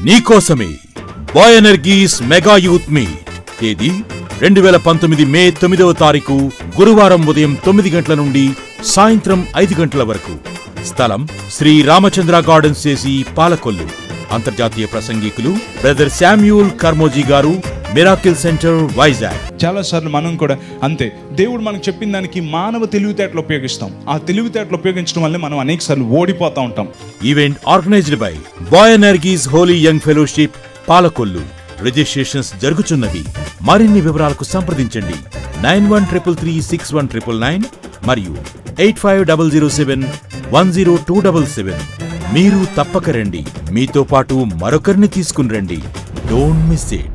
నీకోసమే bye ఎనర్గీస్ mega youth meet. తేదీ 2019 మే 9వ తారీఖు గురువారం ఉదయం 9 గంటల నుండి సాయంత్రం 5 గంటల వరకు. స్థలం శ్రీ రామచంద్ర గార్డెన్స్ చేసి పాలకొల్లు. అంతర్జాతీయ ప్రసంగికులు బ్రదర్ శామ్యూల్ కర్మోజీ గారు, మిరాకిల్ సెంటర్, వైజాగ్. చాలా సార్లు మనం కూడా అంతే, దేవుడు మనకు చెప్పిన దానికి మానవ తెలివితేటలు ఉపయోగిస్తాం. ఆ తెలివితేటలు ఉపయోగించడం వల్ల మనం అనేక సార్లు ఓడిపోతా ఉంటాం. Event organised by boy energies holy young fellowship, Palakollu. Registrations జరుగుతున్నవి. మరిన్ని వివరాలకు సంప్రదించండి 9133361999 మరియు 8500710277. మీరు తప్పక రండి. మీతో పాటు మరొకరిని తీసుకుని రండి. Don't miss it.